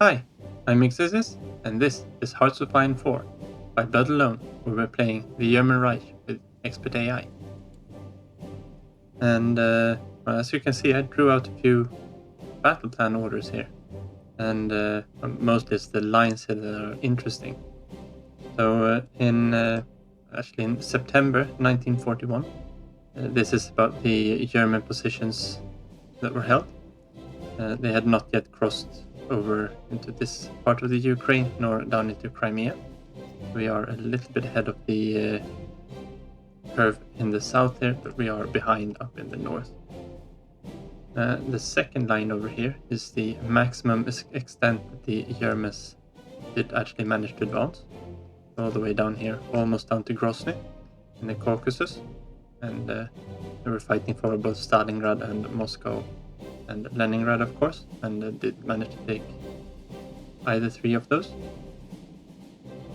Hi, I'm Peices, and this is Hearts of Iron 4 by Blood Alone, where we're playing the German Reich with expert AI. And as you can see, I drew out a few battle plan orders here, and mostly it's the lines here that are interesting. So actually in September 1941, this is about the German positions that were held. They had not yet crossed over into this part of the Ukraine nor down into Crimea. We are a little bit ahead of the curve in the south here, but we are behind up in the north. The second line over here is the maximum extent that the Germans did actually manage to advance, all the way down here, almost down to Grozny in the Caucasus, and they were fighting for both Stalingrad and Moscow and Leningrad, of course, and did manage to take either three of those.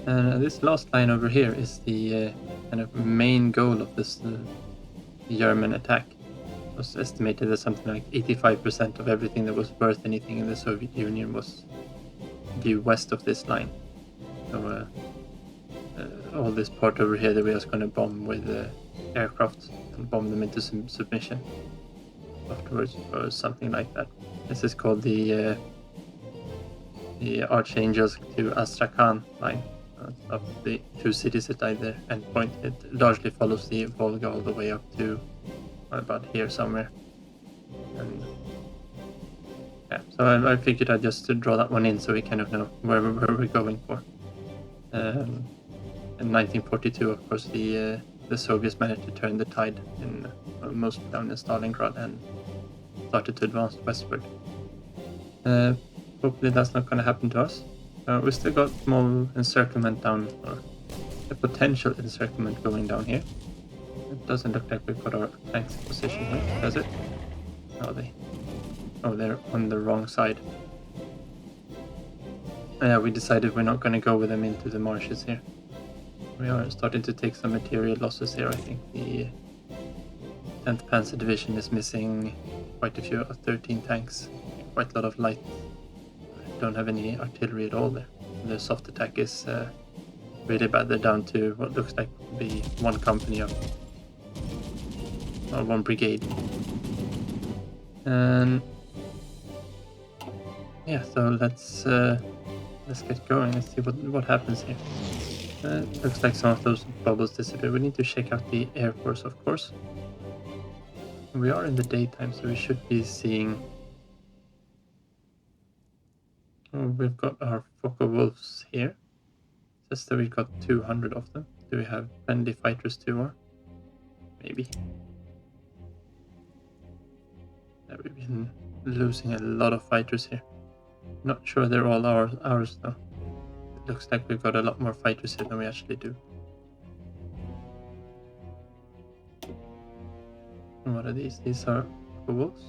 And this last line over here is the kind of main goal of this German attack. It was estimated that something like 85% of everything that was worth anything in the Soviet Union was due west of this line. So all this part over here that we are just going to bomb with aircraft and bomb them into submission afterwards, or something like that. This is called the Archangels to Astrakhan line. Of the two cities at either endpoint. It largely follows the Volga all the way up to about here somewhere. And yeah, so I figured I'd just draw that one in so we kind of know where we're going for. In 1942, of course, the Soviets managed to turn the tide in mostly down in Stalingrad and started to advance westward. Hopefully that's not going to happen to us. We still got small encirclement down, or a potential encirclement going down here. It doesn't look like we've got our tanks in position here, does it? Oh, they're on the wrong side. Yeah, we decided we're not going to go with them into the marshes here. We are starting to take some material losses here. I think the 10th Panzer Division is missing quite a few, 13 tanks, quite a lot of light. Don't have any artillery at all there. The soft attack is really bad. They're down to what looks like to be one company of, or one brigade. And yeah, so let's get going. Let's see what happens here. Looks like some of those bubbles disappear. We need to check out the Air Force, of course. We are in the daytime, so we should be seeing. Oh, we've got our Fokker Wolves here. It says that we've got 200 of them. Do we have friendly fighters too, or? Maybe. Yeah, we've been losing a lot of fighters here. Not sure they're all ours though. It looks like we've got a lot more fighters here than we actually do. And what are these? These are Fokker Wolves.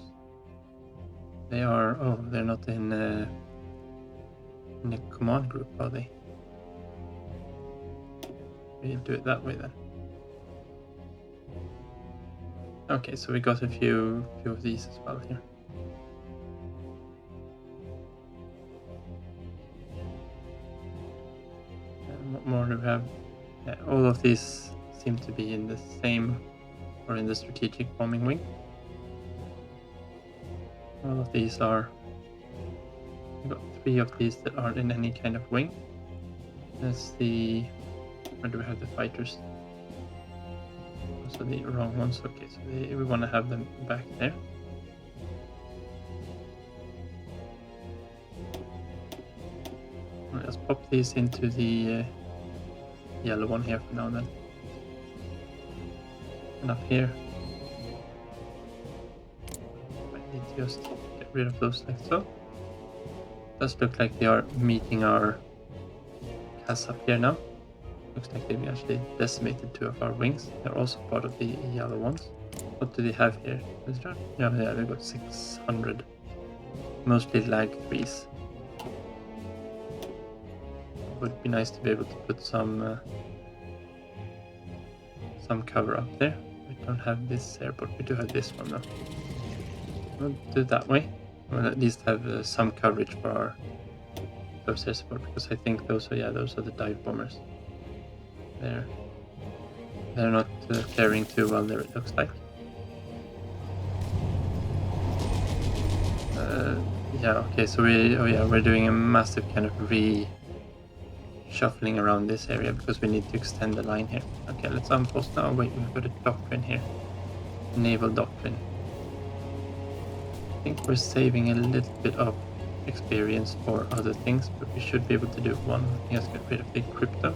They are. Oh, they're not in a command group, are they? We'll do it that way then. Okay, so we got a few of these as well here. And what more do we have? Yeah, all of these seem to be in the same, or in the strategic bombing wing. All of these are. We've got 3 of these that aren't in any kind of wing. That's the. Where do we have the fighters? Also the wrong ones. Okay, so we want to have them back there. Let's pop these into the yellow one here for now then. And up here, I need to just get rid of those like so. Does look like they are meeting our CAS up here now. Looks like they've actually decimated 2 of our wings. They're also part of the yellow ones. What do they have here? Yeah, they've got 600. Mostly lag 3s. Would be nice to be able to put some cover up there. We don't have this airport, we do have this one though. We'll do it that way. We'll at least have some coverage for our close air support, because I think those are the dive bombers. They're not carrying too well there, it looks like. Yeah, okay, so we're doing a massive kind of shuffling around this area because we need to extend the line here. Okay, let's unpost now. Wait, we've got a doctrine here. Naval doctrine. I think we're saving a little bit of experience for other things, but we should be able to do one. I think let's get rid of the crypto.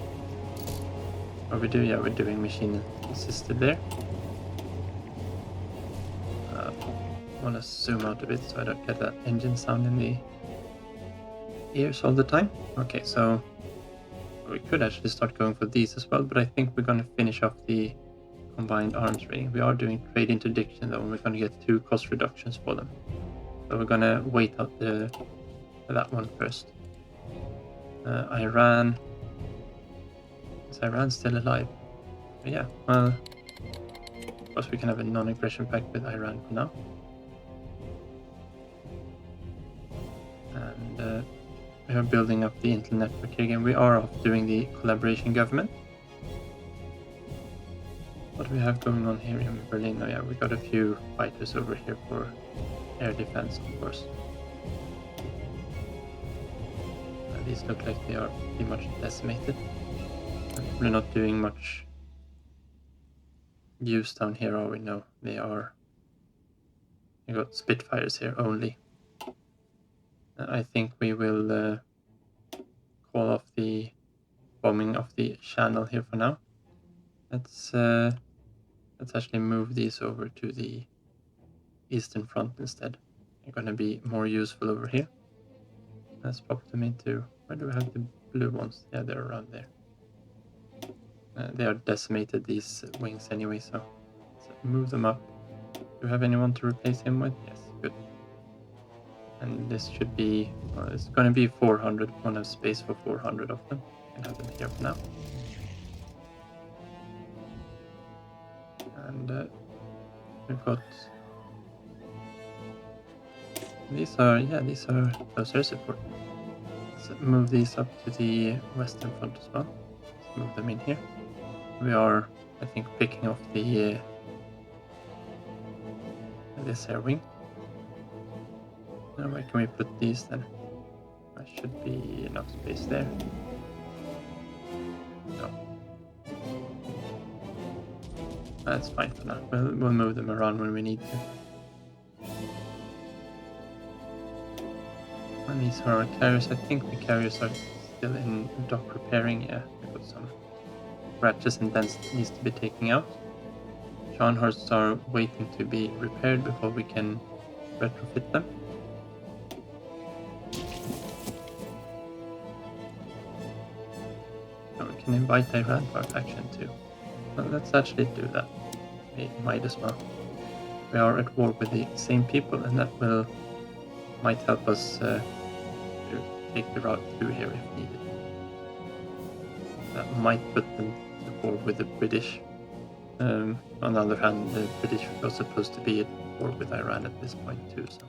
Or we do, yeah, we're doing machine assisted there. I want to zoom out a bit so I don't get that engine sound in the ears all the time. Okay, so we could actually start going for these as well, but I think we're going to finish off the combined arms rating. We are doing trade interdiction though, and we're going to get 2 cost reductions for them. So we're going to wait out that one first. Iran. Is Iran still alive? But yeah, well, of course we can have a non-aggression pact with Iran for now. And we are building up the Intel network here again. We are off doing the collaboration government. What do we have going on here in Berlin? Oh yeah, we got a few fighters over here for air defense, of course. These look like they are pretty much decimated. We're not doing much use down here, are we? No, they are. We got Spitfires here only. I think we will call off the bombing of the channel here for now. Let's actually move these over to the Eastern Front instead. They're going to be more useful over here. Let's pop them into... Where do we have the blue ones? Yeah, they're around there. They are decimated, these wings anyway, so let's move them up. Do you have anyone to replace him with? Yes, good. And this should be... Well, it's going to be 400. We want to have space for 400 of them. I can have them here for now. And we've got... These are close air support. Let's move these up to the Western Front as well. Let's move them in here. We are, I think, picking off the this air wing. Now where can we put these then? There should be enough space there. No. That's fine for now. We'll move them around when we need to. And these are our carriers. I think the carriers are still in dock repairing. Yeah, we've got some ratchets and dents that needs to be taken out. Scharnhorsts are waiting to be repaired before we can retrofit them. Now we can invite Iran to our faction too. Well, let's actually do that. We might as well. We are at war with the same people, and that might help us to take the route through here if needed. That might put them to war with the British. On the other hand, the British are supposed to be at war with Iran at this point too. So.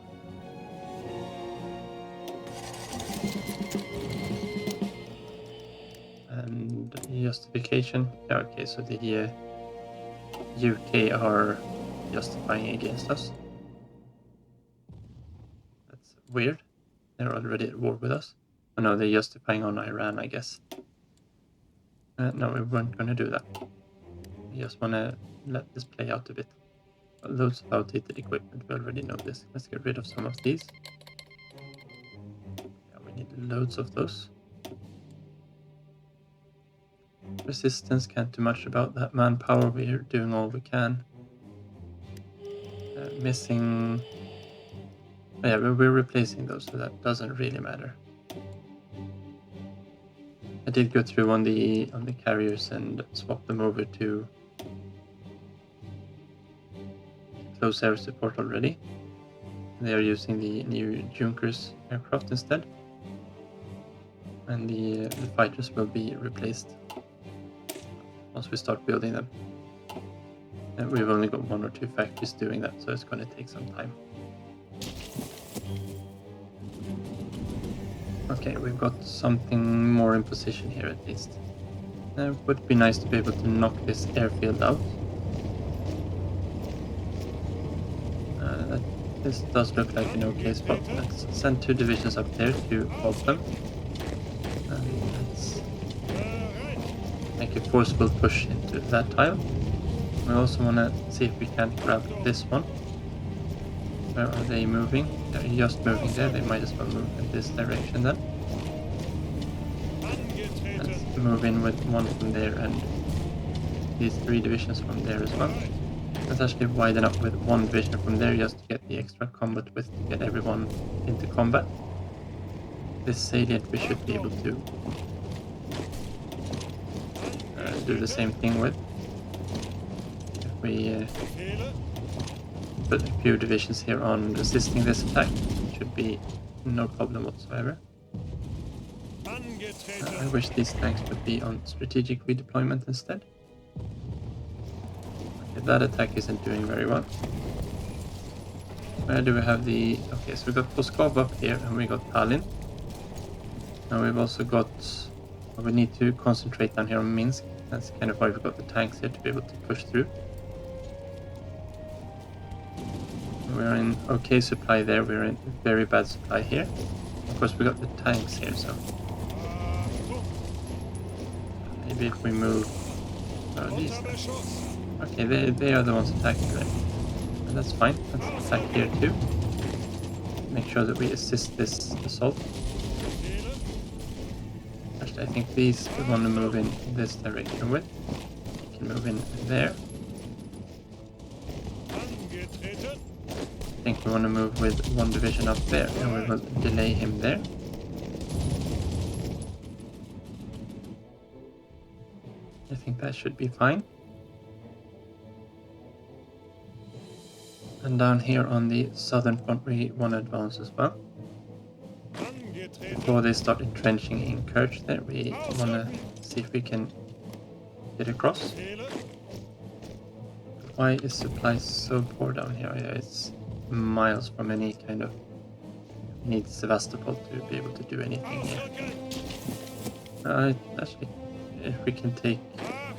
And justification. Yeah, okay, so the UK are justifying against us. That's weird. They're already at war with us. Oh no, they're justifying on Iran, I guess. No, we weren't going to do that. We just want to let this play out a bit. Loads of outdated equipment, we already know this. Let's get rid of some of these. Yeah, we need loads of those. Resistance, can't do much about that. Manpower, we're doing all we can. Missing... Oh yeah, we're replacing those, so that doesn't really matter. I did go through on the carriers and swap them over to close air support already. They are using the new Junkers aircraft instead, and the fighters will be replaced once we start building them. And we've only got 1 or 2 factories doing that, so it's going to take some time. Okay, we've got something more in position here at least. It would be nice to be able to knock this airfield out. This does look like an okay spot. Let's send 2 divisions up there to hold them. And let's make a forceful push into that tile. We also want to see if we can grab this one. Where are they moving? They're just moving there. They might as well move in this direction then. Let's move in with one from there and these 3 divisions from there as well. Let's actually widen up with 1 division from there just to get the extra combat width to get everyone into combat. This salient we should be able to do the same thing with. If we put a few divisions here on assisting this attack, it should be no problem whatsoever. I wish these tanks would be on strategic redeployment instead. Okay, that attack isn't doing very well. Where do we have the... Okay, so we got Pskov up here and we got Tallinn. Now we've also got... We need to concentrate down here on Minsk. That's kind of why we've got the tanks here to be able to push through. We're in okay supply there, we're in very bad supply here. Of course we got the tanks here, so... Maybe if we move... these... Okay, they are the ones attacking there. And that's fine, let's attack here too. Make sure that we assist this assault. Actually, I think these we want to move in this direction with. You can move in there. I think we want to move with 1 division up there, and we will delay him there. I think that should be fine. And down here on the southern front we want to advance as well. Before they start entrenching in Kerch there, we want to see if we can get across. Why is supply so poor down here? Yeah, it's miles from any kind of... Need Sevastopol to be able to do anything here. Actually, if we can take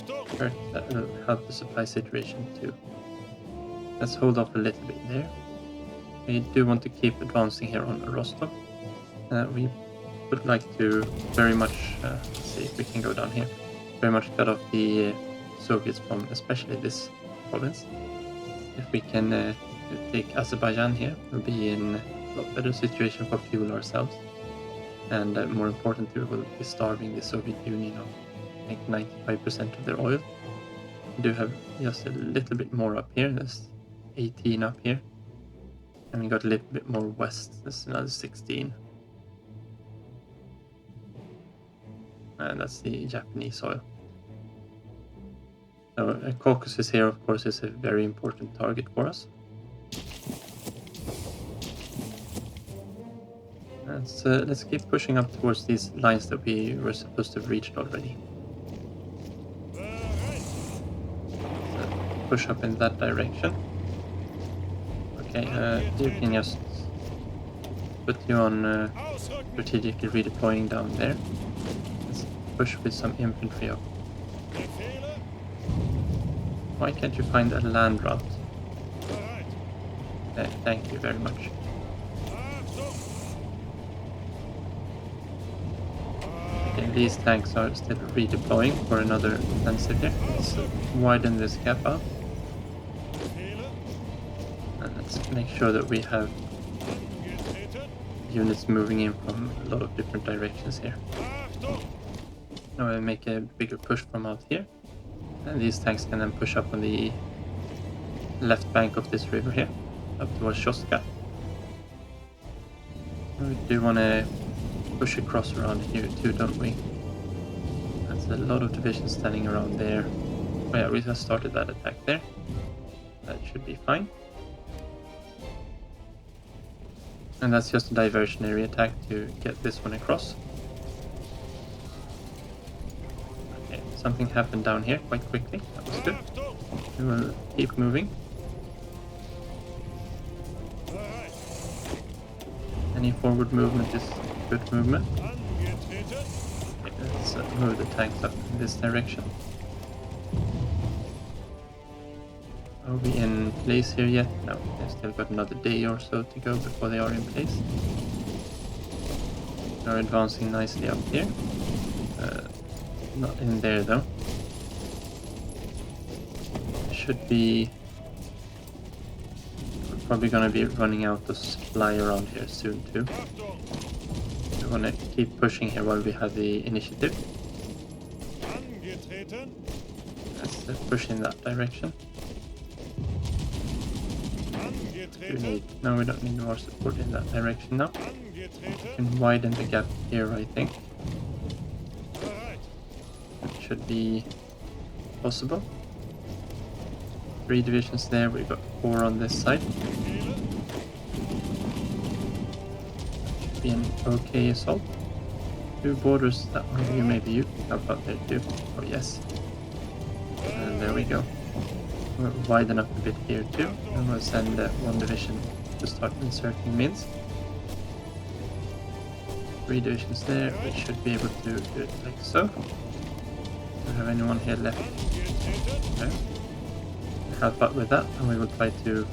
Kerch, that will help the supply situation too. Let's hold off a little bit there. We do want to keep advancing here on Rostov. We would like to very much, see if we can go down here, very much cut off the Soviets from especially this province. If we can take Azerbaijan here, we'll be in a lot better situation for fuel ourselves. And more importantly, we will be starving the Soviet Union of, I think, 95% of their oil. We do have just a little bit more up here. There's 18 up here. And we got a little bit more west. There's another 16. And that's the Japanese oil. So Caucasus here, of course, is a very important target for us. Let's keep pushing up towards these lines that we were supposed to have reached already. So push up in that direction. Okay, you can just put you on strategically redeploying down there. Let's push with some infantry up. Why can't you find a land route? Thank you very much. Okay, these tanks are still redeploying for another offensive here. Let's widen this gap out. And let's make sure that we have units moving in from a lot of different directions here. Now we'll make a bigger push from out here. And these tanks can then push up on the left bank of this river here, up towards Shoska. We do want to push across around here too, don't we? That's a lot of divisions standing around there. Oh yeah, we just started that attack there. That should be fine. And that's just a diversionary attack to get this one across. Okay, something happened down here quite quickly. That was good. We will keep moving. Any forward movement is good movement. Let's move the tanks up in this direction. Are we in place here yet? No, they've still got another day or so to go before they are in place. They're advancing nicely up here. Not in there though. Should be... We're probably gonna be running out of supply around here soon too. We wanna keep pushing here while we have the initiative. Let's push in that direction. No, we don't need more support in that direction now. We can widen the gap here, I think. That should be possible. 3 divisions there, we've got 4 on this side. Should be an okay assault. 2 borders, that one you, maybe you can help out there too. Oh yes. And there we go. We'll widen up a bit here too, and we'll send 1 division to start inserting mids. 3 divisions there, we should be able to do it like so. Do we have anyone here left? Okay. Help out with that, and we will try to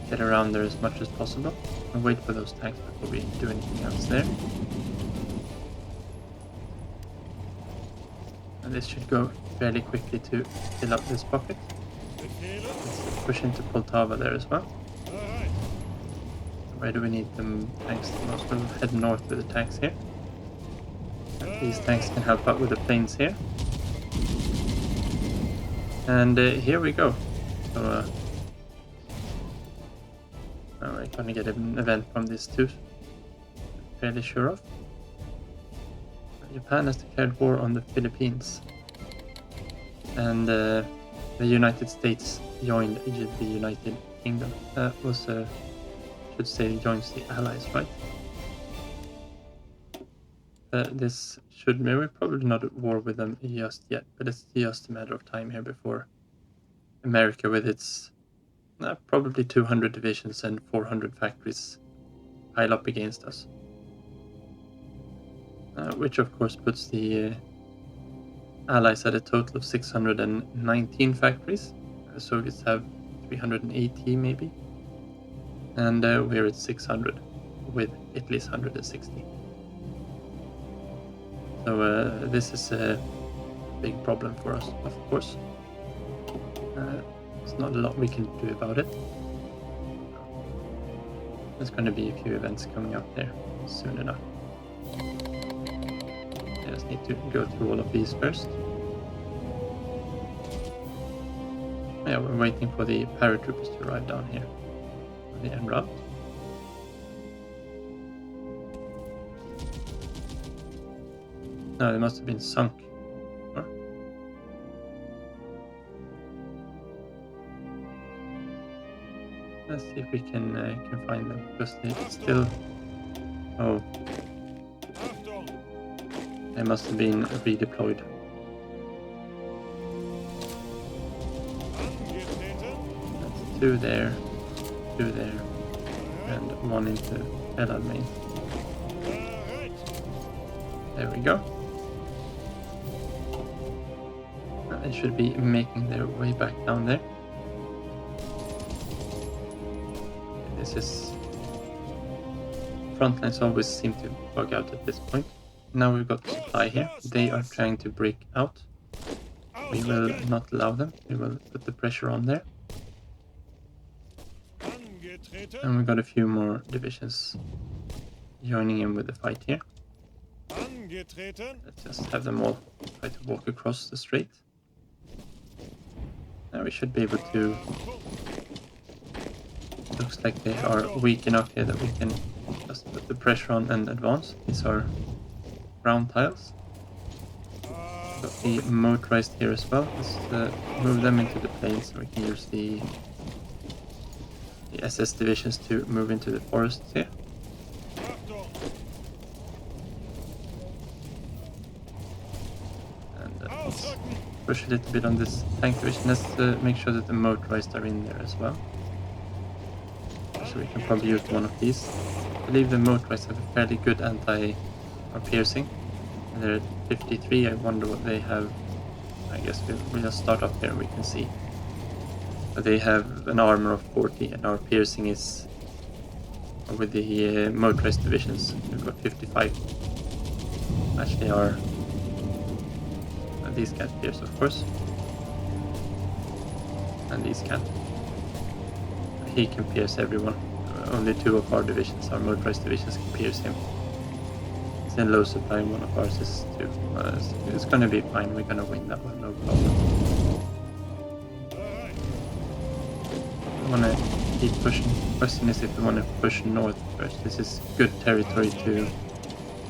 get around there as much as possible and wait for those tanks before we do anything else there. And this should go fairly quickly to fill up this pocket. Let's push into Poltava there as well. Where do we need them tanks the most? We'll head north with the tanks here. And these tanks can help out with the planes here. And here we go. So we're gonna get an event from this too. Fairly sure of. Japan has declared war on the Philippines. And the United States joined the United Kingdom. That was, should say, joins the Allies, right? This should be, we're probably not at war with them just yet, but it's just a matter of time here before America, with its probably 200 divisions and 400 factories, pile up against us. Which of course puts the Allies at a total of 619 factories. The Soviets have 380 maybe. And we're at 600, with Italy's 160. So this is a big problem for us, of course. There's not a lot we can do about it. There's going to be a few events coming up there soon enough. I just need to go through all of these first. Yeah, we're waiting for the paratroopers to arrive down here on the en route. No, they must have been sunk. Huh? Let's see if we can find them, because they still... Oh. They must have been redeployed. That's 2 there, 2 there, and 1 into El Alamein. There we go. They should be making their way back down there. This is... Front lines always seem to bug out at this point. Now we've got supply here. They are trying to break out. We will not allow them. We will put the pressure on there. And we've got a few more divisions joining in with the fight here. Let's just have them all try to walk across the strait. Now we should be able to... Looks like they are weak enough here that we can just put the pressure on and advance. These are ground tiles. Got the motorized here as well. Let's move them into the plains so we can use the SS divisions to move into the forests here. And let's push a little bit on this tank division. Let's make sure that the motorized are in there as well. So we can probably use one of these. I believe the motorized have a fairly good anti-piercing. And they're at 53. I wonder what they have. I guess we'll just start up here and we can see. But they have an armor of 40 and our piercing is with the motorized divisions. We've got 55. Actually, these can't pierce, of course. And these can. He can pierce everyone. Only 2 of our divisions, our motorized divisions, can pierce him. It's in low supply, one of ours is 2. It's gonna be fine, we're gonna win that one, no problem. We wanna keep pushing. Question is if we wanna push north first. This is good territory to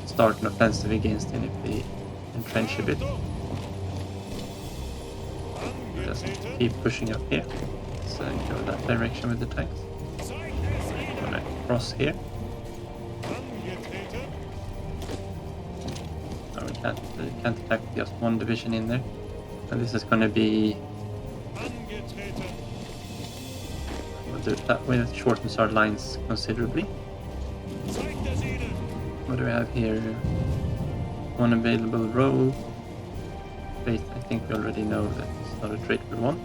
start an offensive against, and if they entrench a bit. Just keep pushing up here. So go that direction with the tanks. I'm gonna cross here. No, we can't attack just one division in there. And this is gonna be... We'll do it that way, that shortens our lines considerably. What do we have here? One available row. Wait, I think we already know that it's not a trait we want.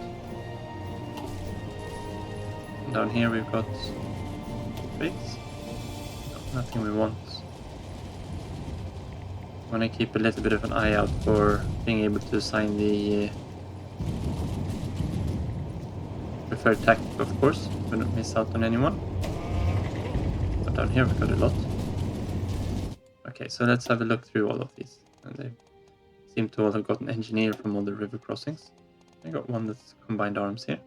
Down here we've got traits. No, nothing we want. I want to keep a little bit of an eye out for being able to assign the preferred tactic, of course. We don't miss out on anyone. But down here we've got a lot. Okay, so let's have a look through all of these. And they seem to all have got an engineer from all the river crossings. I got one that's combined arms here.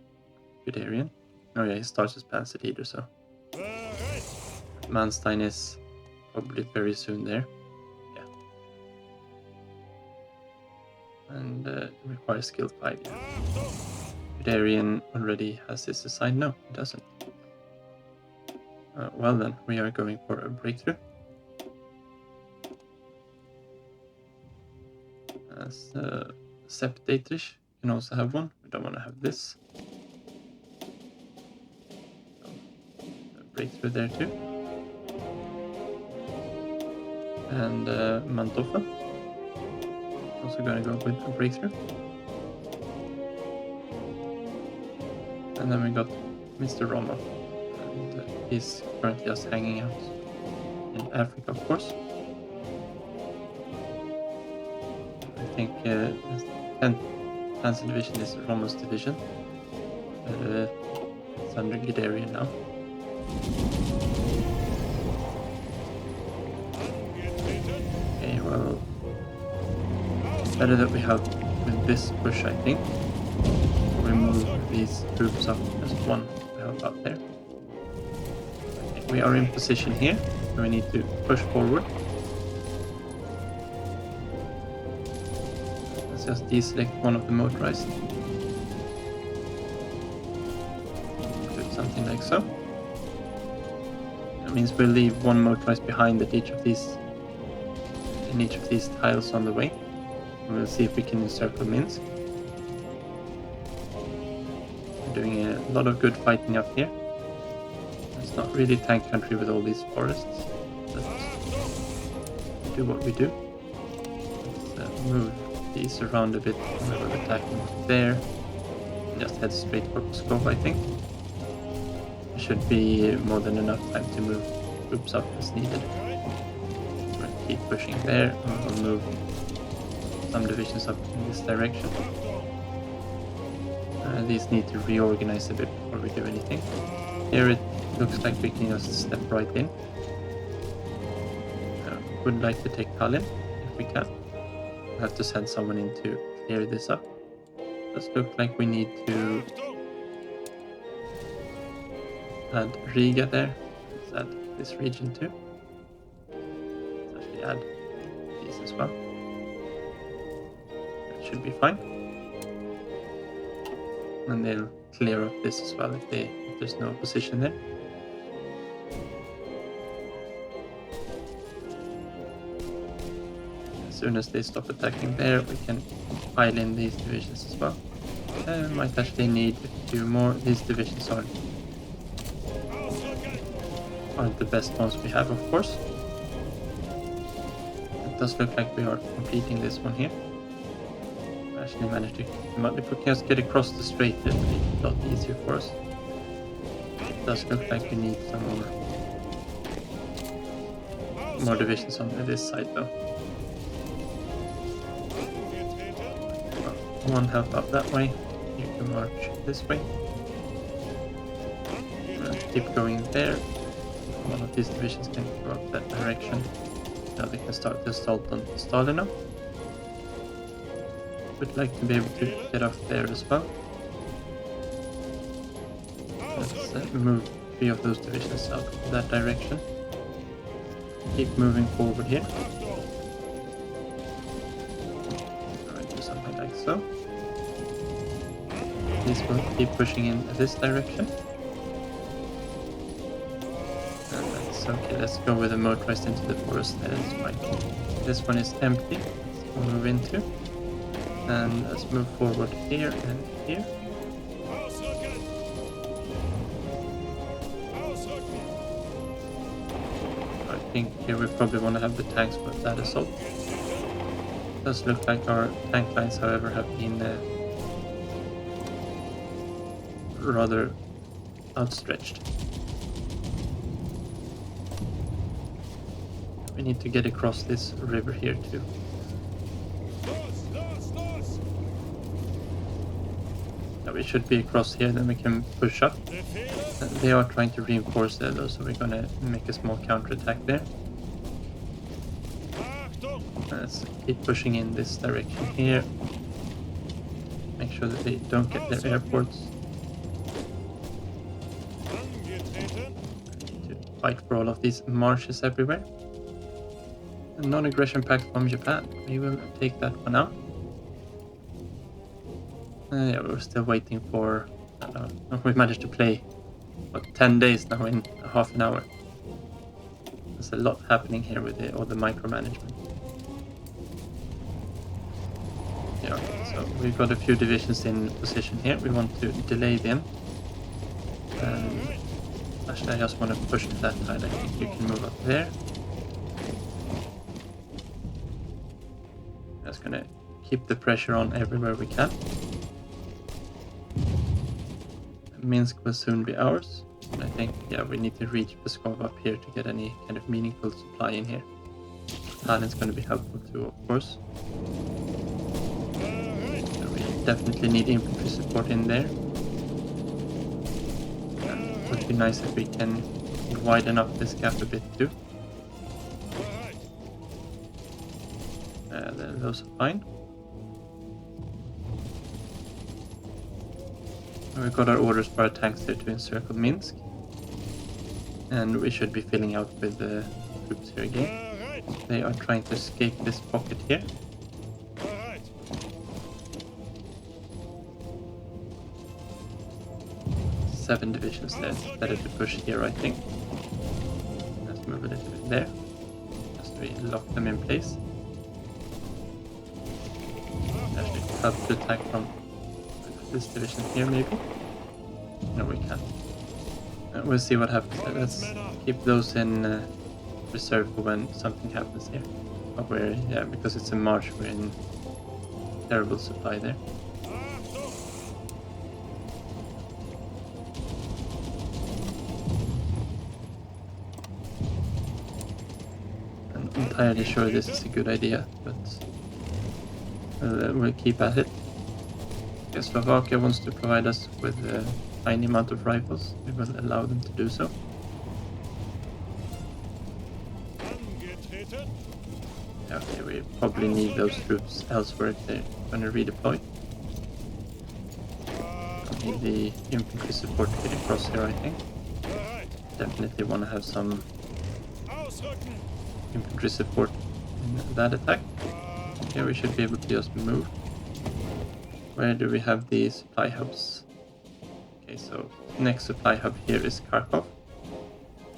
Guderian. Oh yeah, he starts as Panzer leader, so... Manstein is probably very soon there. Yeah. And requires skill 5, yeah. Guderian already has his assigned? No, he doesn't. Well then, we are going for a breakthrough. As Sept Dietrich can also have one. We don't want to have this. So, breakthrough there too. And Mantofel. Also going to go with a breakthrough. And then we got Mr. Roma. And he's currently just hanging out in Africa, of course. I think 10th Panzer Division is Roma's division. It's under Guderian now. Okay, well, it's better that we help with this push, I think. We move these troops up as one to help out there. Okay, we are in position here, so we need to push forward. Just deselect one of the motorized. Do something like so. That means we'll leave one motorized behind at each of these tiles on the way. And we'll see if we can encircle Minsk. We're doing a lot of good fighting up here. It's not really tank country with all these forests, but do what we do. Let's move these around a bit. We'll attack them there. And just head straight for Pskov, I think. There should be more than enough time to move troops up as needed. We'll keep pushing there, and we'll move some divisions up in this direction. These need to reorganize a bit before we do anything. Here it looks like we can just step right in. Would like to take Tallinn if we can. Have to send someone in to clear this up. Does look like we need to add Riga there. Let's add this region too. Let's actually add these as well. That should be fine. And they'll clear up this as well if there's no opposition there. As soon as they stop attacking there, we can pile in these divisions as well. Might actually need a few more. These divisions aren't the best ones we have, of course. it does look like we are completing this one here. We actually managed to keep them out. If we can just get across the strait, it will be a lot easier for us. It does look like we need some more divisions on this side though. One help up that way. You can march this way. Keep going there. One of these divisions can go up that direction. Now they can start the assault on Stalino. Would like to be able to get off there as well. Let's move 3 of those divisions out in that direction. Keep moving forward here. Alright, do something like so. These will keep pushing in this direction. And that's okay, let's go with the motorized into the forest. That is fine. This one is empty. Let's move into. And let's move forward here and here. I think here we probably want to have the tanks with that assault. Does look like our tank lines, however, have been rather outstretched. We need to get across this river here too. Now we should be across here, then we can push up. They are trying to reinforce there though, so we're gonna make a small counterattack there. Let's keep pushing in this direction here. Make sure that they don't get their airports. Need to fight for all of these marshes everywhere. A non-aggression pact from Japan. We will take that one out. Yeah, we're still waiting for... I don't know, we managed to play, what, 10 days now in half an hour. There's a lot happening here with all the micromanagement. Yeah, so we've got a few divisions in position here. We want to delay them. And actually, I just want to push to that side. I think you can move up there. Just gonna keep the pressure on everywhere we can. Minsk will soon be ours. And I think, yeah, we need to reach Pskov up here to get any kind of meaningful supply in here. Tallinn's going to be helpful too, of course. So we definitely need infantry support in there. And it would be nice if we can widen up this gap a bit too. Those are fine. We've got our orders for our tanks there to encircle Minsk. And we should be filling out with the troops here again. They are trying to escape this pocket here. Seven divisions there. It's better to push here, I think. Let's move a little bit there. Just to lock them in place. Actually help to attack from this division here, maybe? No, we can't. We'll see what happens there. Let's keep those in reserve for when something happens here. But we're, yeah, because it's a march, we're in terrible supply there. I'm entirely sure this is a good idea, but we'll keep at it. Slovakia wants to provide us with a tiny amount of rifles. We will allow them to do so. Yeah, okay, we probably need those troops elsewhere if they're going to redeploy. I need the infantry support to get across here, I think. Definitely want to have some infantry support in that attack. Here we should be able to just move. Where do we have the supply hubs? Okay, so next supply hub here is Kharkov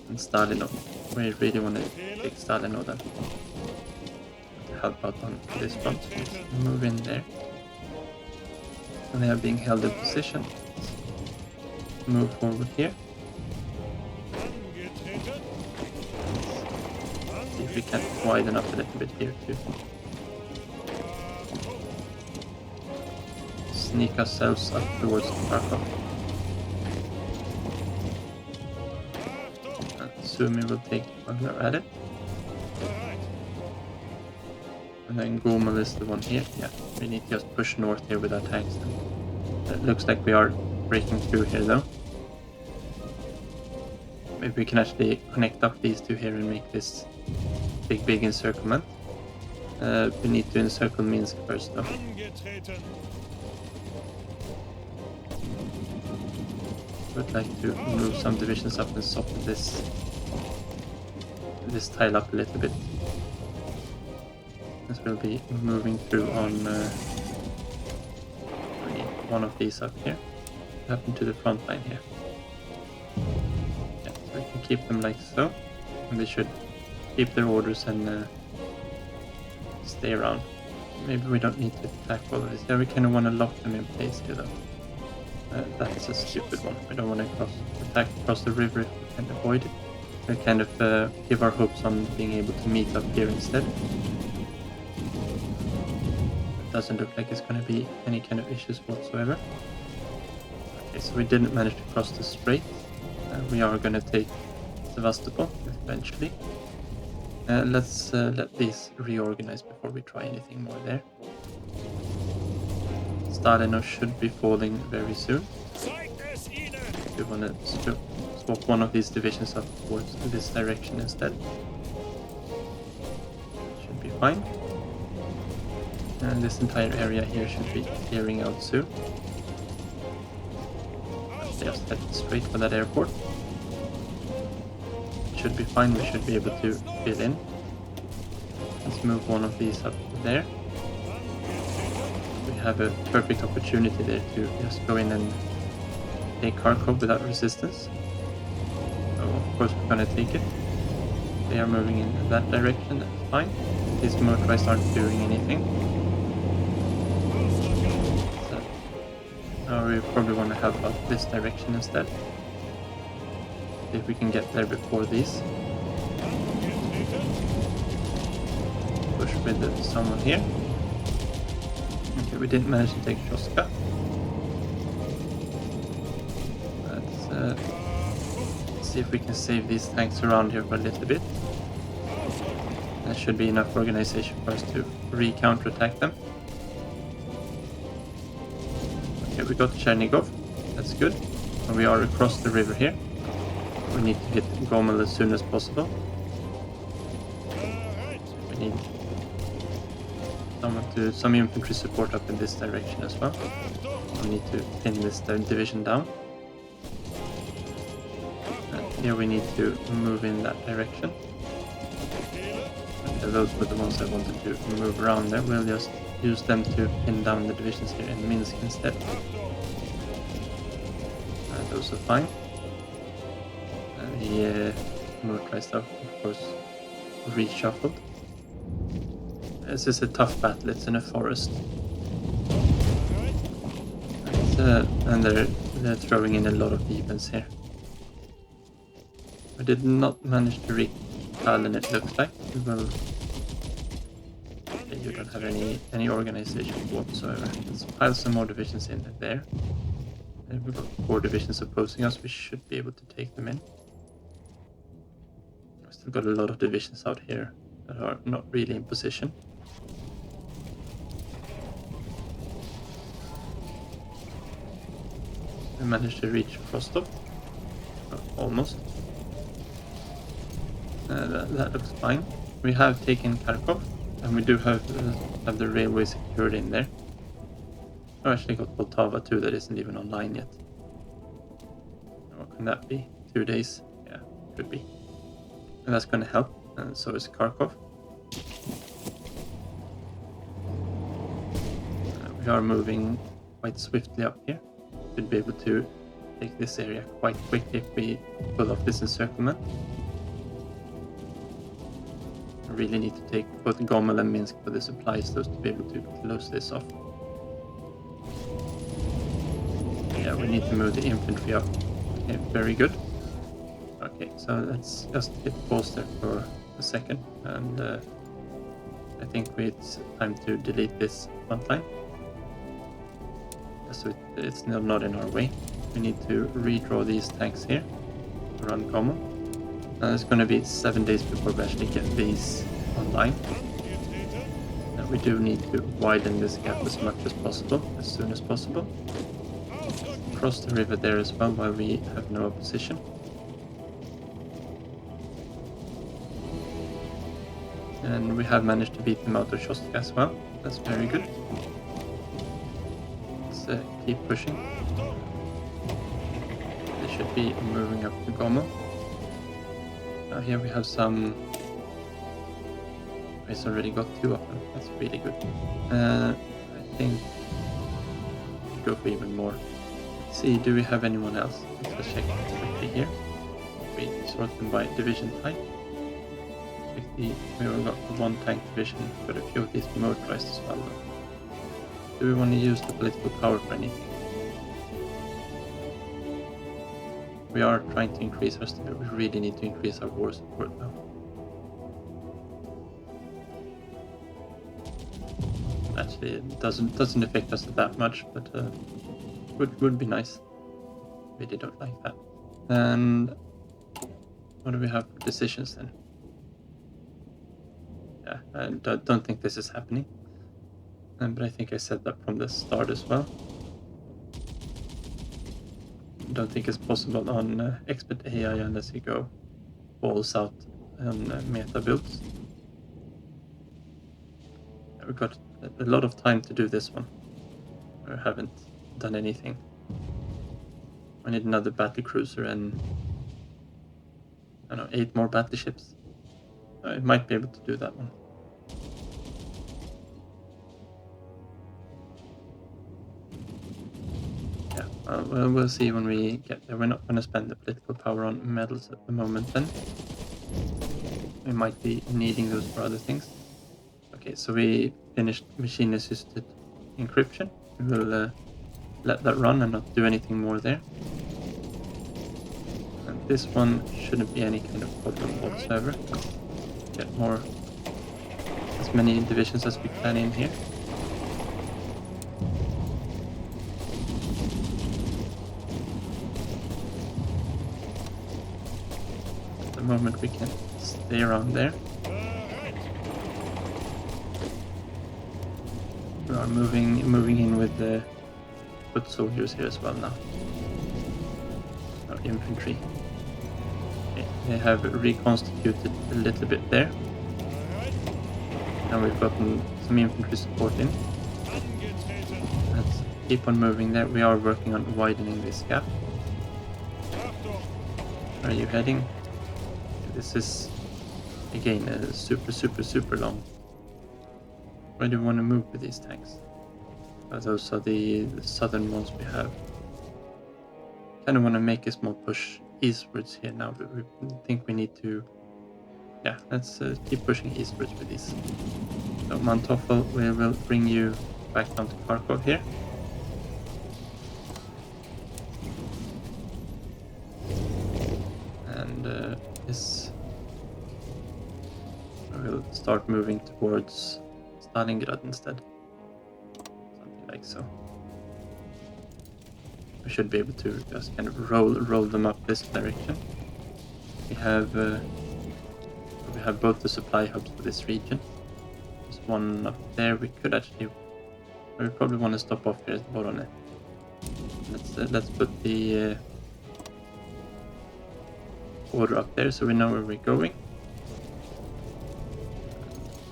and Stalino. We really want to take Stalino then. To help out on this front. Let's move in there. And they are being held in position. Let's move forward here. See if we can widen up a little bit here too. Sneak ourselves up towards Kharkov. Sumi will take while we're at it. And then Gomel is the one here. Yeah, we need to just push north here with our tanks then. It looks like we are breaking through here though. Maybe we can actually connect up these two here and make this big encirclement. We need to encircle Minsk first though. Would like to move some divisions up and soften this tile up a little bit. This will be moving through on one of these up here. Up into the front line here. Yeah, so we can keep them like so. And they should keep their orders and stay around. Maybe we don't need to attack all of this. Yeah, we kind of want to lock them in place here though. That's a stupid one. We don't want to attack across the river if we can avoid it. We kind of give our hopes on being able to meet up here instead. It doesn't look like it's going to be any kind of issues whatsoever. Okay, so we didn't manage to cross the strait. We are going to take Sevastopol eventually. Let's let these reorganize before we try anything more there. Stalino should be falling very soon. We want to swap one of these divisions up towards this direction instead. Should be fine. And this entire area here should be clearing out soon. Just head straight for that airport. Should be fine, we should be able to fill in. Let's move one of these up there. We have a perfect opportunity there to just go in and take Kharkov without resistance. So of course we're going to take it. They are moving in that direction, that's fine. These motorized aren't doing anything. So now we probably want to help out this direction instead. See if we can get there before these. Push with someone here. Okay, we didn't manage to take Shoska. Let's see if we can save these tanks around here for a little bit. That should be enough organization for us to re-counterattack them. Okay, we got Chernigov. That's good. And we are across the river here. We need to hit Gomel as soon as possible. We need some infantry support up in this direction as well. We need to pin this division down. And here we need to move in that direction. Okay, those were the ones I wanted to move around there. We'll just use them to pin down the divisions here in Minsk instead. Those are fine. The motorized stuff, of course, reshuffled. This is a tough battle, it's in a forest. And they're throwing in a lot of defense here. We did not manage to reach Tallinn, it looks like. Well, you don't have any organization whatsoever. Let's pile some more divisions in there. And we've got 4 divisions opposing us, we should be able to take them in. We've still got a lot of divisions out here that are not really in position. We managed to reach Rostov. Almost. That looks fine. We have taken Kharkov, and we do have the railway secured in there. I actually got Poltava too, that isn't even online yet. What can that be? 2 days? Yeah, could be. And that's going to help, and so is Kharkov. We are moving quite swiftly up here. Should be able to take this area quite quickly if we pull off this encirclement. I really need to take both Gomel and Minsk for the supply stores to be able to close this off. Yeah, we need to move the infantry up. Okay, very good. Okay, so let's just hit pause there for a second, and I think it's time to delete this front line. So it's not in our way. We need to redraw these tanks here to run common. And it's going to be 7 days before we actually get these online. And we do need to widen this gap as much as possible, as soon as possible. Cross the river there as well while we have no opposition. And we have managed to beat them out of Shostka as well. That's very good. Let's keep pushing. They should be moving up to Gomo. Now here we have some... It's already got 2 of them. That's really good. I think we go for even more. Let's see, do we have anyone else? Let's check quickly here. We sort them by division type. We only got 1 tank division, but a few of these motorized as well. Do we want to use the political power for anything? We are trying to increase our stability. We really need to increase our war support now. Actually, it doesn't affect us that much, but would be nice. Really don't like that. And what do we have for decisions then? Yeah, I don't think this is happening. But I think I said that from the start as well. Don't think it's possible on expert AI unless you go balls out on meta builds. We've got a lot of time to do this one. We haven't done anything. I need another battle cruiser and I don't know, 8 more battleships. I might be able to do that one. Yeah, well, we'll see when we get there. We're not going to spend the political power on medals at the moment then. We might be needing those for other things. Okay, so we finished machine-assisted encryption. We will let that run and not do anything more there. And this one shouldn't be any kind of problem whatsoever. Let's get more, as many divisions as we can in here. At the moment we can stay around there. We are moving in with the foot soldiers here as well now. Our infantry. Okay, they have reconstituted a little bit there. And we've gotten some infantry support in. Let's keep on moving there. We are working on widening this gap. Where are you heading? This is again super long. Where do we want to move with these tanks? Those are the southern ones we have. Kind of want to make a small push eastwards here now, but we think we need to... Yeah, let's keep pushing eastwards with these. So Mantoffel, we will bring you back down to Kharkov here. And this... We'll start moving towards Stalingrad instead. Something like so. We should be able to just kind of roll them up this direction. We have both the supply hubs for this region. There's one up there. We could actually... We probably want to stop off here at the bottleneck. Let's put the order up there so we know where we're going.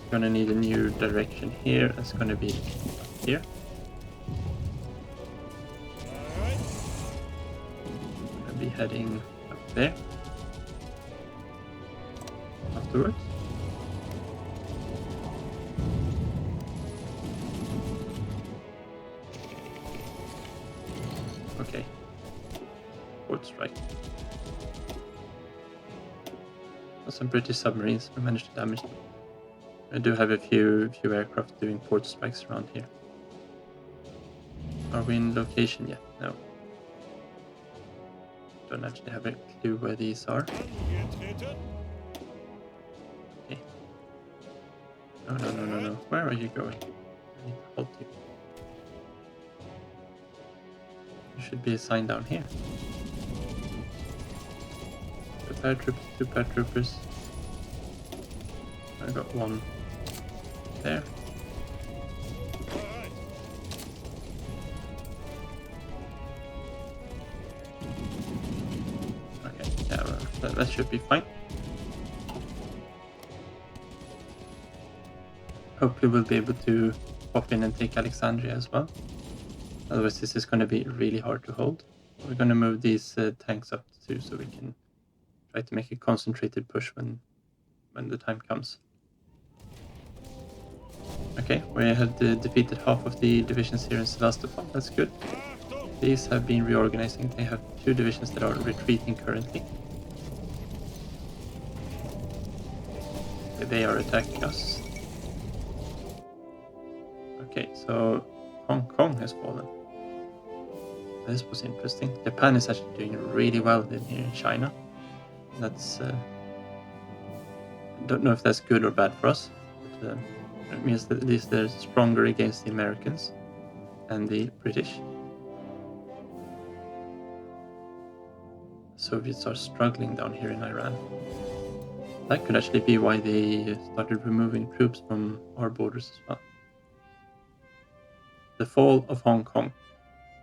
We're gonna need a new direction here. It's gonna be up here. We're gonna be heading up there afterwards. Okay. Port strike. Some British submarines. We managed to damage them. I do have a few aircraft doing port strikes around here. Are we in location yet? No. Don't actually have a clue where these are. No, no, no, no, no. Where are you going? I need to halt you. You should be assigned down here. Two paratroopers, two paratroopers. I got one there. Okay, yeah, well, that should be fine. Hopefully we'll be able to pop in and take Alexandria as well. Otherwise this is going to be really hard to hold. We're going to move these tanks up too, so we can try to make a concentrated push when the time comes. Okay, we have defeated half of the divisions here in Sevastopol. That's good. These have been reorganizing. They have 2 divisions that are retreating currently. They are attacking us. Okay, so Hong Kong has fallen. This was interesting. Japan is actually doing really well in here in China. That's I don't know if that's good or bad for us, but it means that at least they're stronger against the Americans and the British. Soviets are struggling down here in Iran. That could actually be why they started removing troops from our borders as well. The fall of Hong Kong.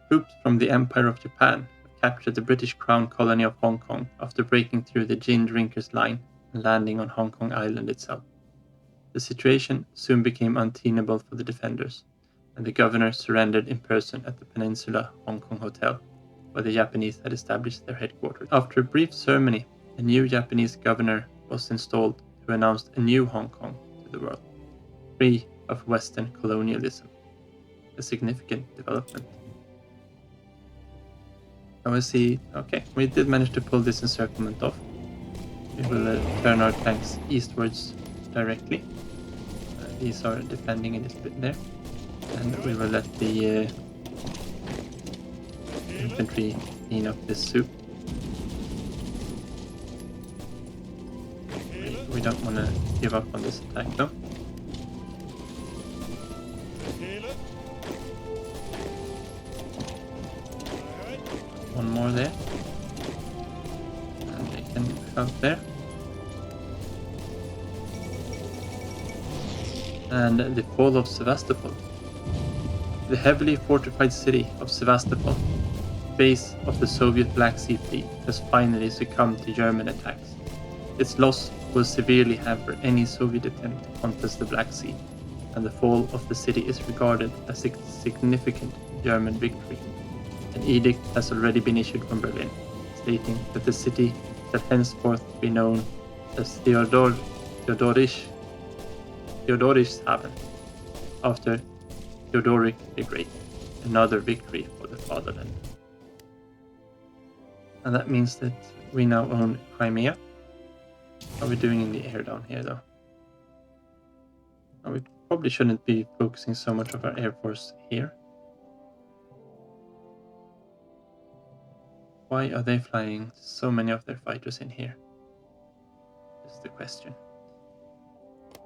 Troops from the Empire of Japan captured the British Crown colony of Hong Kong after breaking through the gin drinkers' line and landing on Hong Kong Island itself. The situation soon became untenable for the defenders, and the governor surrendered in person at the Peninsula Hong Kong Hotel, where the Japanese had established their headquarters. After a brief ceremony, a new Japanese governor was installed who announced a new Hong Kong to the world, free of Western colonialism. A significant development. I will see. Okay, we did manage to pull this encirclement off. We will turn our tanks eastwards directly. These are defending a little bit there, and we will let the infantry clean up this soup. We don't want to give up on this attack though. One more there. And they can shove there. And the fall of Sevastopol. The heavily fortified city of Sevastopol, base of the Soviet Black Sea Fleet, has finally succumbed to German attacks. Its loss will severely hamper any Soviet attempt to contest the Black Sea, and the fall of the city is regarded as a significant German victory. An edict has already been issued from Berlin, stating that the city shall henceforth be known as Theodorichshafen, after Theodoric the Great, another victory for the fatherland. And that means that we now own Crimea. How are we doing in the air down here though? We probably shouldn't be focusing so much of our air force here. Why are they flying so many of their fighters in here? Is the question.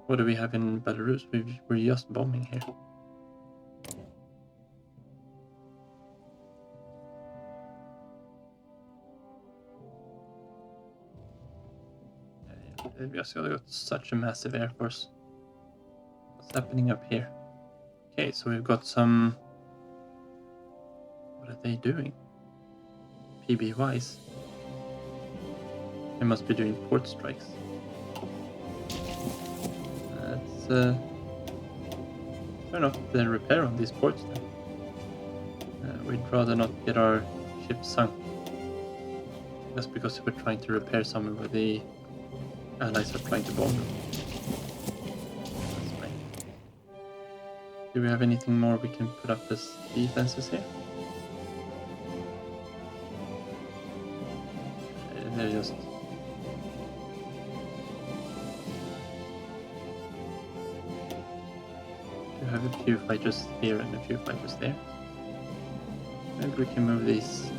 What do we have in Belarus? We're just bombing here. We just got such a massive air force. What's happening up here? Okay, so we've got some... What are they doing? PBYs. They must be doing port strikes. Let's turn off the repair on these ports then. We'd rather not get our ship sunk. Just because we're trying to repair somewhere where the Allies are trying to bomb them. That's fine. Do we have anything more we can put up as defenses here? They're just... We have a few fighters here and a few fighters there. Maybe we can move these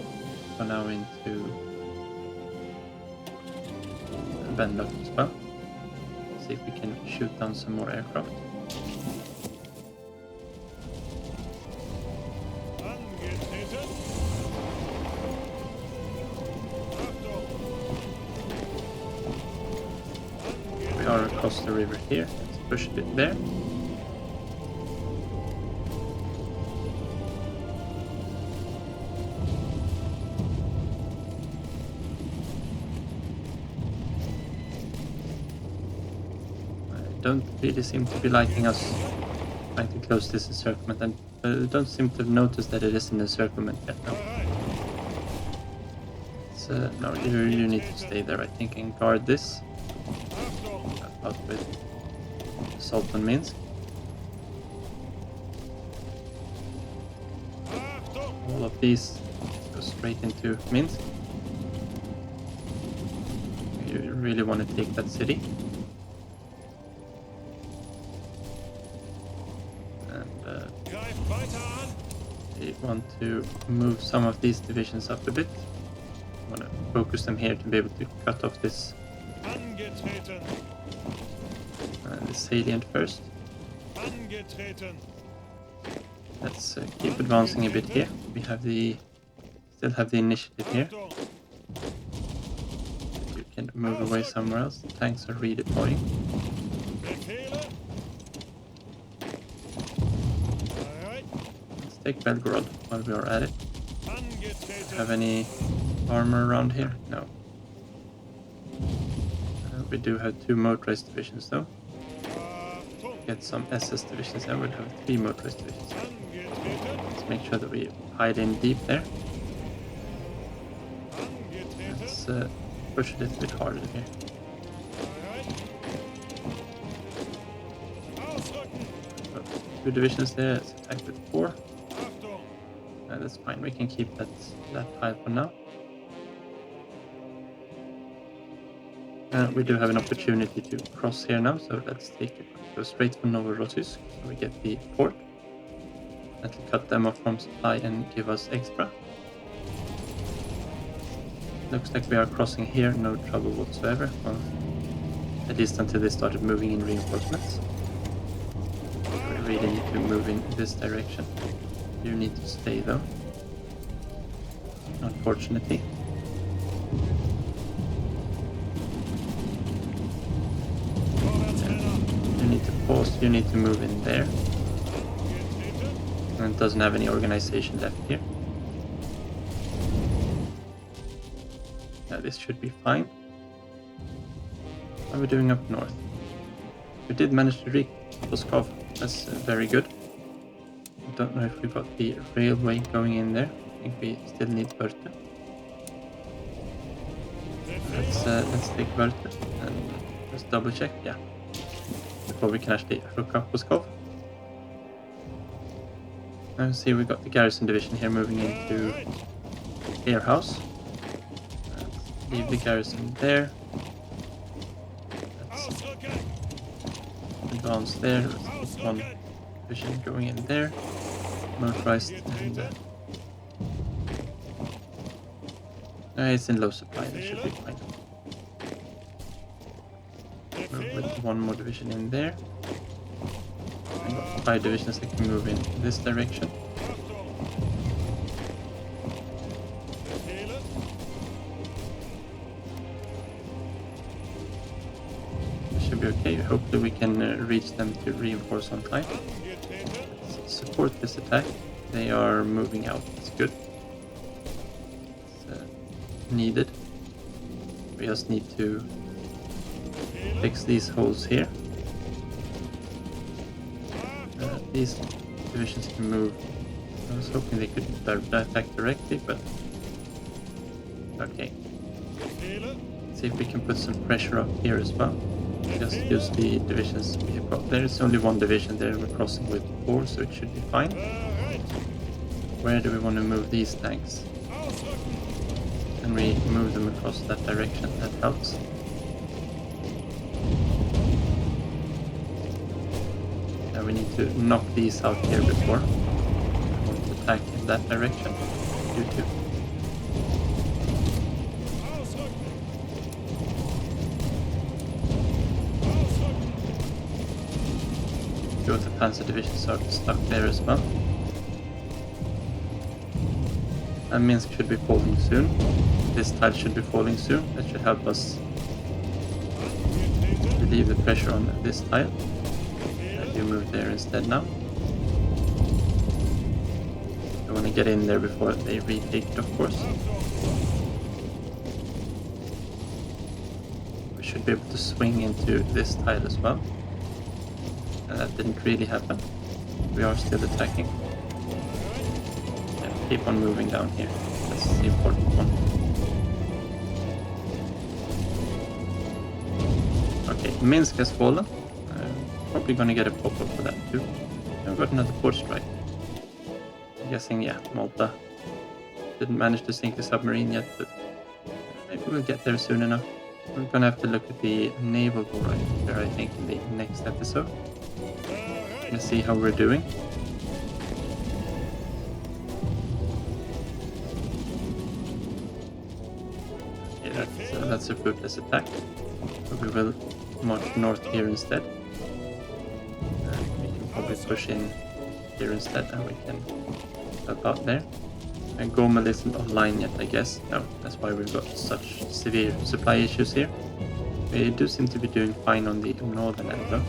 for now into Benlock as well. see if we can shoot down some more aircraft. We are across the river here. Let's push it there. Don't really seem to be liking us trying to close this encirclement, and don't seem to have noticed that it is an encirclement yet. No, no, you need to stay there, I think, and guard this. Out with assault on Minsk. All of these go straight into Minsk. You really want to take that city. We want to move some of these divisions up a bit. I want to focus them here to be able to cut off this the salient first. Let's keep advancing a bit here. We have still have the initiative here. You can move away somewhere else. The tanks are redeploying. Take Belgorod while we are at it. Have any armor around here? No. We do have 2 motorized divisions though. Get some SS divisions and we'll have 3 motorized divisions. Let's make sure that we hide in deep there. Let's push a little bit harder here. So, 2 divisions there. Let's attack with 4. That's fine, we can keep that high for now. We do have an opportunity to cross here now, so let's take it. Go straight for Novorossiysk, so we get the port. That'll cut them off from supply and give us extra. Looks like we are crossing here, no trouble whatsoever. Well, at least until they started moving in reinforcements. We really need to move in this direction. You need to stay though, unfortunately. You need to pause, you need to move in there. And it doesn't have any organization left here. This should be fine. How are we doing up north? We did manage to reach Moskov, that's very good. Don't know if we got the railway going in there. I think we still need Wörthe. Let's take Wörthe and just double check, yeah. Before we can actually hook up Moskov. Now see we got the garrison division here moving into Airhouse. Let's leave the garrison there. Let's advance there. Let's put 1 division going in there. Motorized and it's in low supply, that should be fine. Move with 1 more division in there. I've got 5 divisions that can move in this direction. It should be okay. Hopefully we can reach them to reinforce on time. Support this attack. They are moving out. That's good. It's needed. We just need to fix these holes here. These divisions can move. I was hoping they could attack directly, but okay. Let's see if we can put some pressure up here as well. Just use the divisions we have got. There is only 1 division there. We're crossing with 4, so it should be fine. Where do we want to move these tanks? Can we move them across that direction? That helps. Yeah, we need to knock these out here before. I want to attack in that direction. You too. Panzer divisions are stuck there as well. And Minsk should be falling soon. This tile should be falling soon. That should help us relieve the pressure on this tile. You move there instead now. I want to get in there before they retake it, of course. We should be able to swing into this tile as well. And that didn't really happen. We are still attacking. Yeah, keep on moving down here. That's the important one. Okay, Minsk has fallen. Probably gonna get a pop-up for that too. I've got another port strike. I'm guessing, yeah, Malta. Didn't manage to sink the submarine yet, but maybe we'll get there soon enough. We're gonna have to look at the naval war right there, I think, in the next episode. Let's see how we're doing. Yeah, that's a fruitless attack. But we will march north here instead. We can probably push in here instead, and we can help out there. And Gomel isn't online yet, I guess. No, that's why we've got such severe supply issues here. We do seem to be doing fine on the northern end though.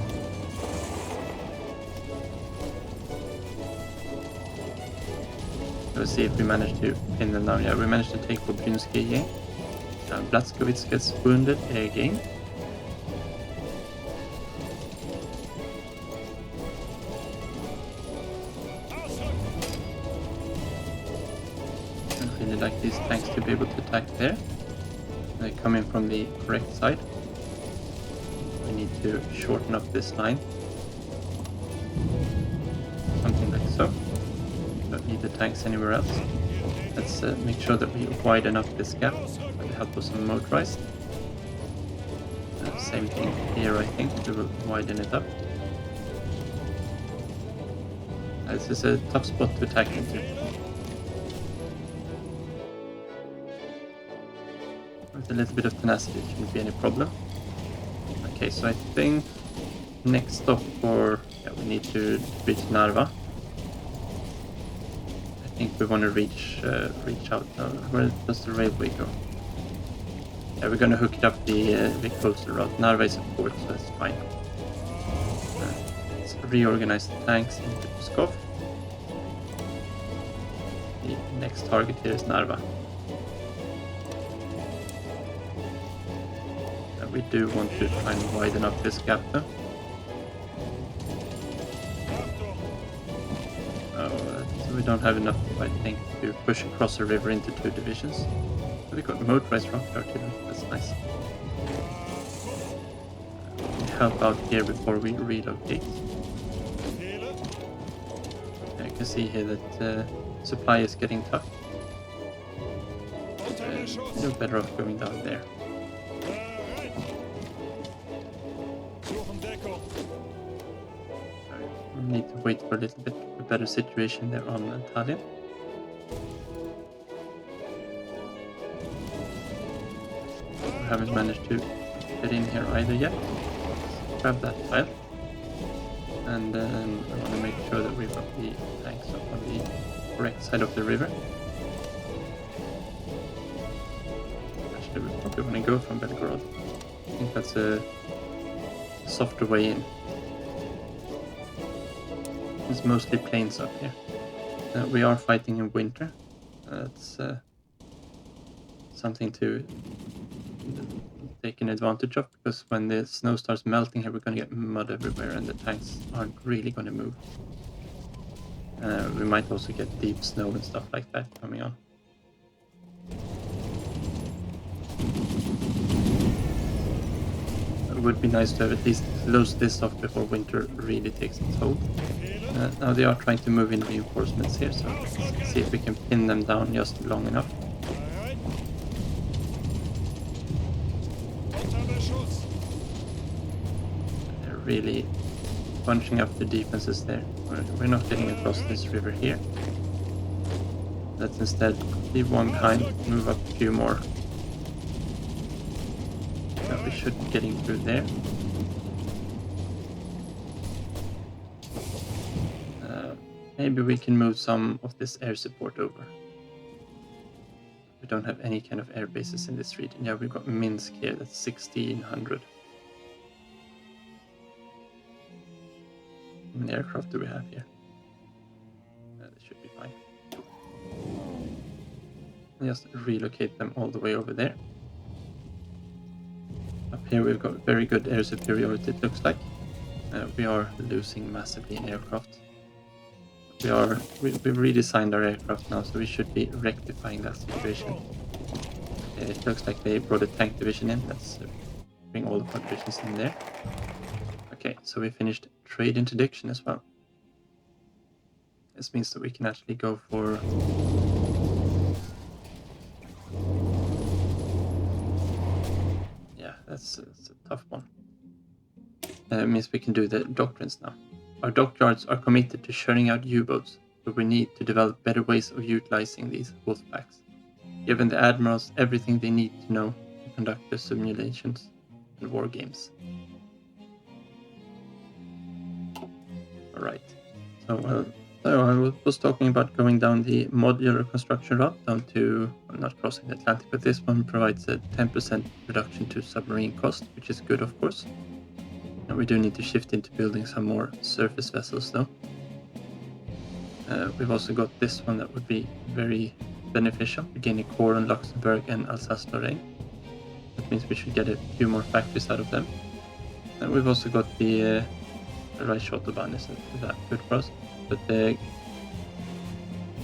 Let's see if we manage to pin them down. Yeah, we managed to take Bobrinsky again. Blaskowitz gets wounded again. I really like these tanks to be able to attack there. They come in from the correct side. We need to shorten up this line. Something like so. Don't need the tanks anywhere else. Let's make sure that we widen up this gap. That will help us on motorized. Same thing here, I think. We will widen it up. This is a tough spot to attack into. With a little bit of tenacity, it shouldn't be any problem. Okay, so I think next stop for... yeah, we need to reach Narva. I think we want to reach out now. Where does the railway go? Yeah, we're going to hook it up the coastal route. Narva is a port, so that's fine. Let's reorganize the tanks into Pskov. The next target here is Narva. We do want to try and widen up this gap though. So we don't have enough, I think, to push across the river into two divisions. But we got motorized rocket artillery, that's nice. Help out here before we relocate. You can see here that supply is getting tough. You're better off going down there. We need to wait for a little bit of a better situation there on Tallinn. We haven't managed to get in here either yet. Let's grab that tile. And then I want to make sure that we've got the tanks up on the correct side of the river. Actually, we probably want to go from Belgorod. I think that's a softer way in. It's mostly plains up here. We are fighting in winter. That's something to take advantage of, because when the snow starts melting here, we're going to get mud everywhere and the tanks aren't really going to move. We might also get deep snow and stuff like that coming on. It would be nice to have at least close this off before winter really takes its hold. Now they are trying to move in reinforcements here, so let's see if we can pin them down just long enough. They're really bunching up the defenses there. We're not getting across this river here. Let's instead leave one behind, move up a few more. So we should be getting through there. Maybe we can move some of this air support over. We don't have any kind of air bases in this region. Yeah, we've got Minsk here, that's 1600. How many aircraft do we have here? That should be fine. Just relocate them all the way over there. Up here we've got very good air superiority, it looks like. We are losing massively in aircraft. We've redesigned our aircraft now, so we should be rectifying that situation. It looks like they brought a tank division in. Let's bring all the divisions in there. Okay, so we finished trade interdiction as well. This means that we can actually go for... Yeah, that's a tough one. It means we can do the doctrines now. Our dockyards are committed to churning out U-boats, but we need to develop better ways of utilizing these wolf packs, giving the admirals everything they need to know to conduct their simulations and war games. Alright, so I was talking about going down the modular construction route down to, well, not crossing the Atlantic, but this one provides a 10% reduction to submarine cost, which is good, of course. And we do need to shift into building some more surface vessels though. We've also got this one that would be very beneficial. We gain a core on Luxembourg and Alsace-Lorraine. That means we should get a few more factories out of them. And we've also got the Reich autobahn, isn't that good for us? But the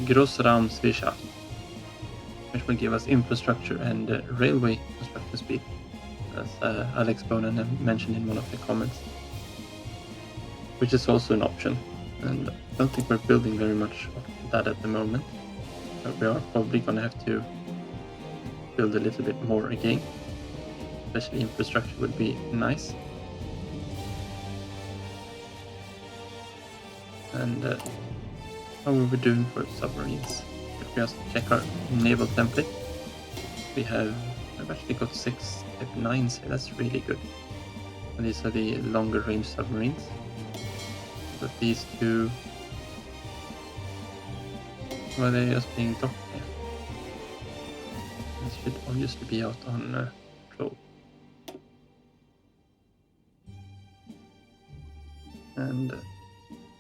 Grossraumswirtschaft, which will give us infrastructure and railway construction speed, as Alex Bonan mentioned in one of the comments, which is also an option. And I don't think we're building very much of that at the moment, but we are probably going to have to build a little bit more again. Especially infrastructure would be nice. And how are we doing for submarines? If we just check our naval template, I've actually got 6 Type 9s here, that's really good. And these are the longer range submarines. But these two, well, they're just being docked here. This should obviously be out on patrol. And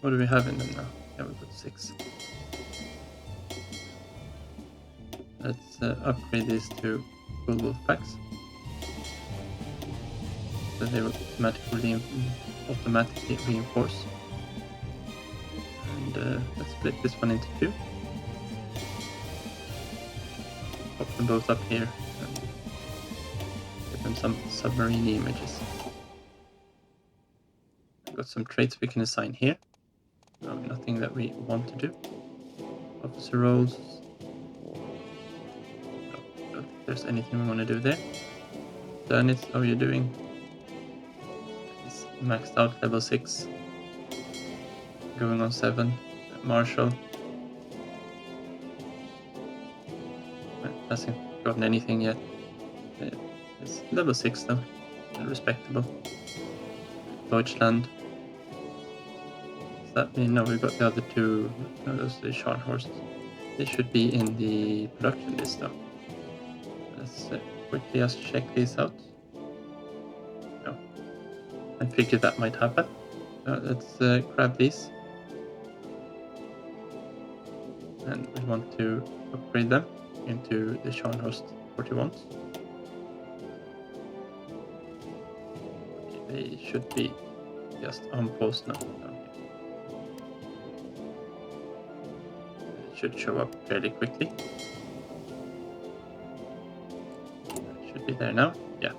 what do we have in them now? Yeah, we've got 6. Let's upgrade these to full wolf packs. So they will automatically reinforce. And let's split this one into 2. Pop them both up here and give them some submarine images. I've got some traits we can assign here. No, nothing that we want to do. Officer roles. No, I don't think there's anything we want to do there. Done it. How are you doing? It's maxed out, level 6. Going on 7. Marshal. Hasn't gotten anything yet. It's level 6 though. Respectable. Deutschland. Does that mean, no, we've got the other 2, no, those are the Scharnhorst. They should be in the production list though. Let's quickly just check these out. No. I figured that might happen. Let's grab these. And we want to upgrade them into the Scharnhorst 41s. Okay, they should be just on post now. Okay. It should show up fairly quickly. It should be there now. Yeah.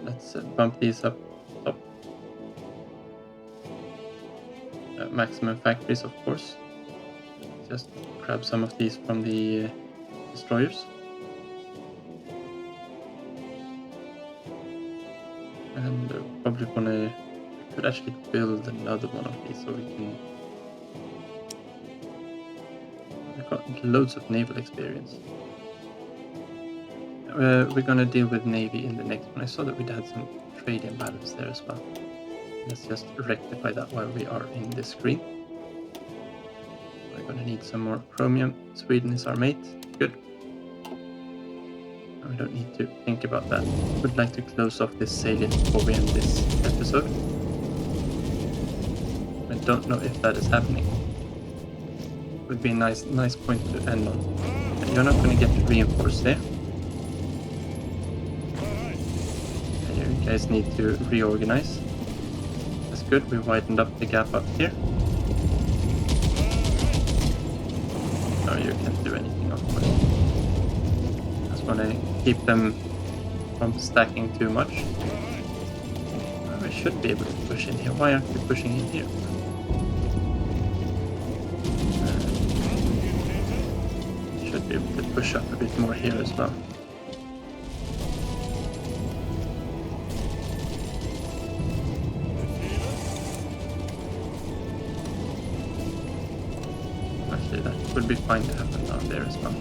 Let's bump these up top. Maximum factories, of course. Just grab some of these from the destroyers. And probably we could actually build another one of these so we can... We've got loads of naval experience. We're gonna deal with Navy in the next one. I saw that we'd had some trade imbalance there as well. Let's just rectify that while we are in the screen. Gonna need some more chromium. Sweden is our mate. Good. We don't need to think about that. Would like to close off this salient before we end this episode. I don't know if that is happening. Would be a nice point to end on. And you're not going to get reinforced there. And you guys need to reorganize. That's good. We widened up the gap up here. No, you can't do anything, of course. Just want to keep them from stacking too much. We should be able to push in here. Why aren't we pushing in here? Should be able to push up a bit more here as well. Actually, that would be fine to happen down there as well.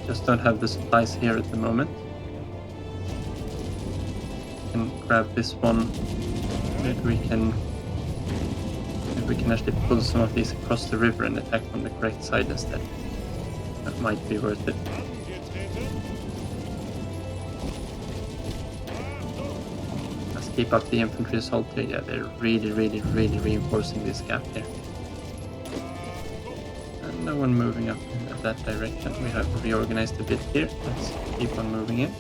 Just don't have the supplies here at the moment. Can grab this one. Maybe we can actually pull some of these across the river and attack from the correct side instead. That might be worth it. Let's keep up the infantry assault here. Yeah, they're really reinforcing this gap here. And no one moving up in that direction. We have reorganized a bit here. Let's keep on moving in.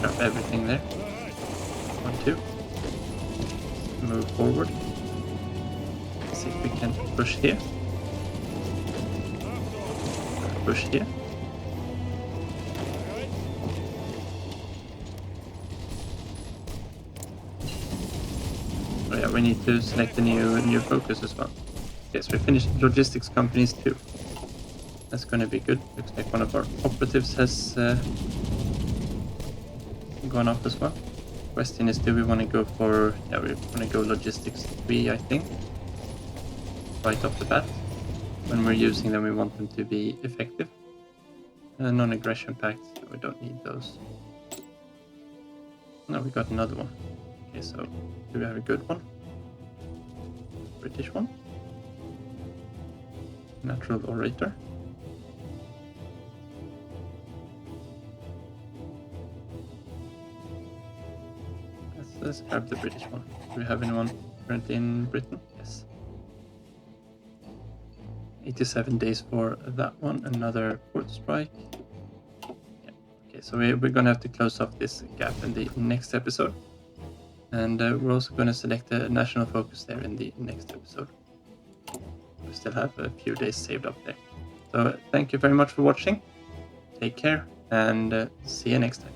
Drop everything there. 1, 2. Move forward. Let's see if we can push here. Push here. Oh yeah, we need to select a new focus as well. Yes, we finished logistics companies too. That's going to be good. Looks like one of our operatives has gone off as well. Question is, do we want to go for... Yeah, we want to go logistics 3, I think. Right off the bat. When we're using them, we want them to be effective. Non-aggression pacts, we don't need those. No, we got another one. Okay, so do we have a good one? British one? Natural orator. Let's grab the British one. Do we have anyone currently in Britain? Yes. 87 days for that one. Another port strike. Yeah. Okay, so we're going to have to close off this gap in the next episode. And we're also going to select a national focus there in the next episode. We still have a few days saved up there. So thank you very much for watching. Take care and see you next time.